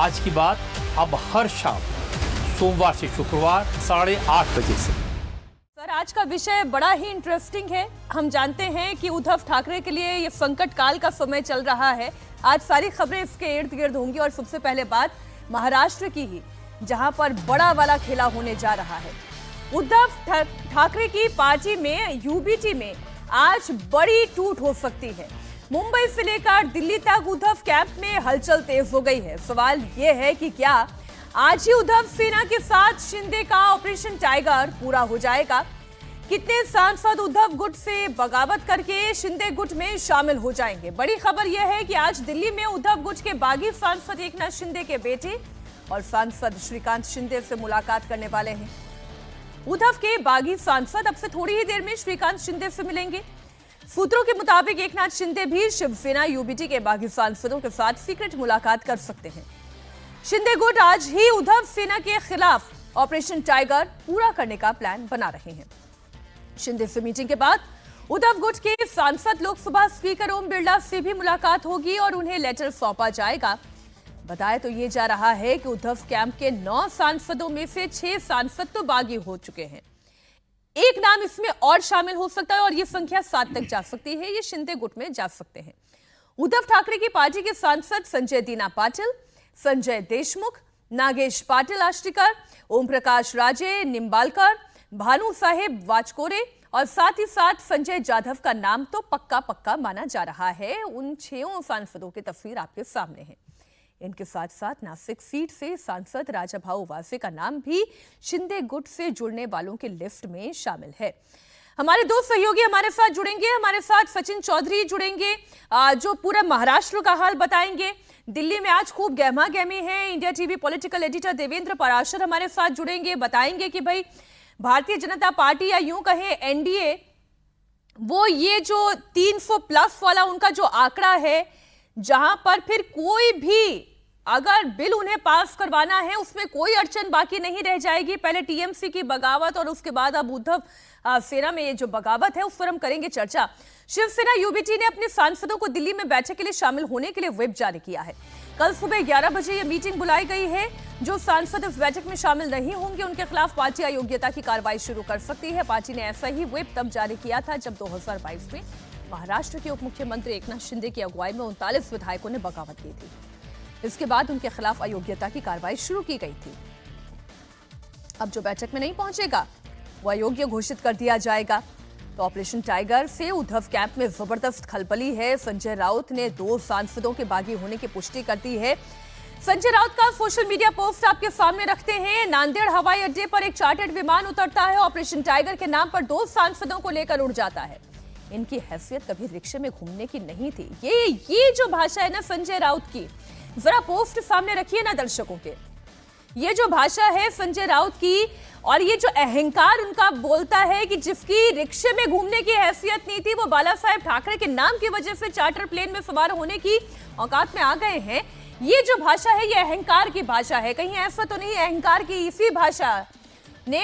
आज की बात अब हर शाम सोमवार से शुक्रवार 8:30 बजे से। सर, आज का विषय बड़ा ही इंटरेस्टिंग है। हम जानते हैं कि उद्धव ठाकरे के लिए ये संकट काल का समय चल रहा है। आज सारी खबरें इसके इर्द गिर्द होंगी और सबसे पहले बात महाराष्ट्र की ही, जहां पर बड़ा वाला खेला होने जा रहा है। उद्धव ठाकरे की पार्टी में, यूबीटी में आज बड़ी टूट हो सकती है। मुंबई से लेकर दिल्ली तक उद्धव कैंप में हलचल तेज हो गई है। सवाल यह है कि क्या आज ही उद्धव सेना के साथ शिंदे का ऑपरेशन टाइगर पूरा हो जाएगा? कितने सांसद उद्धव गुट से बगावत करके शिंदे गुट में शामिल हो जाएंगे? बड़ी खबर यह है कि आज दिल्ली में उद्धव गुट के बागी सांसद एकनाथ शिंदे के बेटे और सांसद श्रीकांत शिंदे से मुलाकात करने वाले हैं। उद्धव के बागी सांसद अब से थोड़ी ही देर में श्रीकांत शिंदे से मिलेंगे। सूत्रों के मुताबिक एकनाथ शिंदे भी शिवसेना यूबीटी के बागी सांसदों के साथ सीक्रेट मुलाकात कर सकते हैं। शिंदे गुट आज ही उद्धव सेना के खिलाफ ऑपरेशन टाइगर पूरा करने का प्लान बना रहे हैं। शिंदे से मीटिंग के बाद उद्धव गुट के सांसद लोकसभा स्पीकर ओम बिरला से भी मुलाकात होगी और उन्हें लेटर सौंपा जाएगा। बताया तो ये जा रहा है कि उद्धव कैंप के 9 सांसदों में से 6 सांसद तो बागी हो चुके हैं। एक नाम इसमें और शामिल हो सकता है और ये संख्या 7 तक जा सकती है। ये शिंदे गुट में जा सकते हैं। उद्धव ठाकरे की पार्टी के सांसद संजय दीना पाटिल, संजय देशमुख, नागेश पाटिल आष्टीकर, ओम प्रकाश राजे निम्बालकर, भानु साहेब वाचकोरे और साथ ही साथ संजय जाधव का नाम तो पक्का माना जा रहा है। उन 6 सांसदों की तस्वीर आपके सामने है। इनके साथ साथ नासिक सीट से सांसद राजा भाऊ वासे का नाम भी शिंदे गुट से जुड़ने वालों की लिस्ट में शामिल है। हमारे 2 सहयोगी हमारे साथ जुड़ेंगे। हमारे साथ सचिन चौधरी जुड़ेंगे, जो पूरा महाराष्ट्र का हाल बताएंगे। दिल्ली में आज खूब गहमा गहमी है। India TV political editor Devendra Parashar हमारे साथ जुड़ेंगे, बताएंगे कि भाई भारतीय जनता पार्टी या यूं कहें एनडीए, वो ये जो 300 प्लस वाला उनका जो आंकड़ा है, जहां पर फिर कोई भी अगर बिल उन्हें पास करवाना है उसमें कोई अड़चन बाकी नहीं रह जाएगी। पहले टीएमसी की बगावत और उसके बाद अब उद्धव सेना में ये जो बगावत है उस पर हम करेंगे चर्चा। शिवसेना यूबीटी ने अपने सांसदों को दिल्ली में बैठक के लिए शामिल होने के लिए व्हिप जारी किया है। कल सुबह 11 बजे ये मीटिंग बुलाई गई है। जो सांसद इस बैठक में शामिल नहीं होंगे उनके खिलाफ पार्टी अयोग्यता की कार्रवाई शुरू कर सकती है। पार्टी ने ऐसा ही व्हिप तब जारी किया था जब 2022 में महाराष्ट्र के उप मुख्यमंत्री एकनाथ शिंदे की अगुवाई में 39 विधायकों ने बगावत की थी। इसके बाद उनके खिलाफ अयोग्यता की कार्रवाई शुरू की गई थी। अब जो बैठक में नहीं पहुंचेगा वो अयोग्य घोषित कर दिया जाएगा। तो ऑपरेशन टाइगर से उद्धव कैंप में जबरदस्त खलबली है। संजय राउत ने 2 सांसदों के बागी होने की पुष्टि कर दी है। संजय राउत का सोशल मीडिया पोस्ट आपके सामने रखते हैं। नांदेड़ हवाई अड्डे पर एक चार्टर्ड विमान उतरता है। ऑपरेशन टाइगर के नाम पर 2 सांसदों को लेकर उड़ जाता है। इनकी हैसियत कभी रिक्शे में घूमने की नहीं थी। ये जो भाषा है ना संजय राउत की, जरा पोस्ट सामने रखिए ना दर्शकों के। ये जो भाषा है संजय राउत की और ये जो अहंकार उनका बोलता है कि जिसकी रिक्शे में घूमने की हैसियत नहीं थी वो बाला साहेब ठाकरे के नाम की वजह से चार्टर प्लेन में सवार होने की औकात में आ गए हैं। ये जो भाषा है ये अहंकार की भाषा है। कहीं ऐसा तो नहीं अहंकार की इसी भाषा ने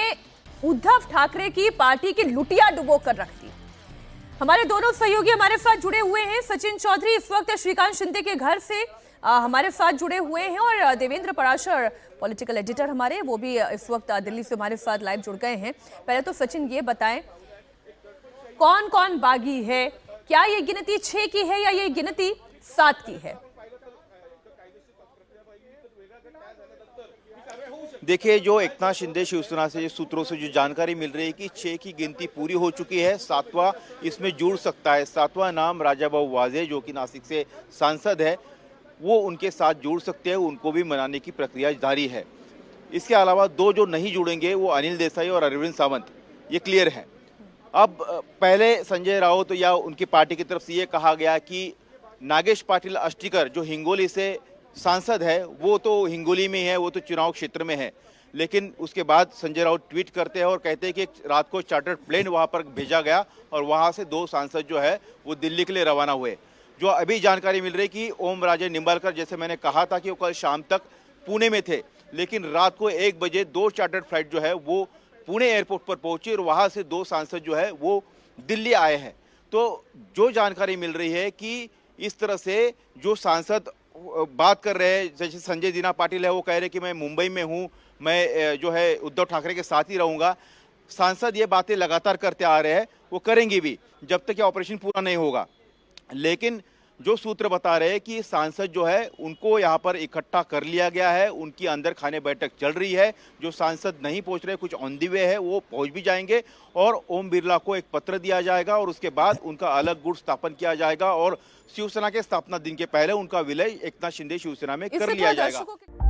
उद्धव ठाकरे की पार्टी की लुटिया डुबो कर रख दी। हमारे दोनों सहयोगी हमारे साथ जुड़े हुए हैं। सचिन चौधरी इस वक्त श्रीकांत शिंदे के घर से हमारे साथ जुड़े हुए हैं और देवेंद्र पराशर पॉलिटिकल एडिटर हमारे, वो भी इस वक्त दिल्ली से हमारे साथ लाइव जुड़ गए हैं। पहले तो सचिन ये बताएं कौन कौन बागी है? क्या ये गिनती 6 की है या ये गिनती 7 की है? देखिए, जो एकनाथ शिंदे शिवसेना से सूत्रों से जो जानकारी मिल रही है कि 6 की गिनती पूरी हो चुकी है, 7वां इसमें जुड़ सकता है। 7वां नाम राजा भाऊ वाजे जो कि नासिक से सांसद है, वो उनके साथ जुड़ सकते हैं। उनको भी मनाने की प्रक्रिया जारी है। इसके अलावा 2 जो नहीं जुड़ेंगे वो अनिल देसाई और अरविंद सावंत, ये क्लियर है। अब पहले संजय राउत या उनकी पार्टी की तरफ से ये कहा गया कि नागेश पाटिल आष्टीकर जो हिंगोली से सांसद है, वो तो हिंगोली में है, वो तो चुनाव क्षेत्र में है। लेकिन उसके बाद संजय राउत ट्वीट करते हैं और कहते हैं कि रात को चार्टर्ड प्लेन वहाँ पर भेजा गया और वहाँ से 2 सांसद जो है वो दिल्ली के लिए रवाना हुए। जो अभी जानकारी मिल रही कि ओम राजे निम्बालकर, जैसे मैंने कहा था कि वो कल शाम तक पुणे में थे, लेकिन रात को 1 बजे 2 चार्टर्ड फ्लाइट जो है वो पुणे एयरपोर्ट पर पहुंची और वहां से 2 सांसद जो है वो दिल्ली आए हैं। तो जो जानकारी मिल रही है कि इस तरह से जो सांसद बात कर रहे हैं, जैसे संजय दीना पाटिल है वो कह रहे कि मैं मुंबई में हूँ, मैं जो है उद्धव ठाकरे के साथ ही रहूँगा। सांसद ये बातें लगातार करते आ रहे हैं, वो करेंगे भी जब तक ये ऑपरेशन पूरा नहीं होगा। लेकिन जो सूत्र बता रहे हैं कि सांसद जो है उनको यहाँ पर इकट्ठा कर लिया गया है, उनकी अंदर खाने बैठक चल रही है। जो सांसद नहीं पहुँच रहे, कुछ ऑन दी वे है, वो पहुँच भी जाएंगे और ओम बिरला को एक पत्र दिया जाएगा और उसके बाद उनका अलग गुट स्थापन किया जाएगा और शिवसेना के स्थापना दिन के पहले उनका विलय एकनाथ शिंदे शिवसेना में कर लिया जाएगा।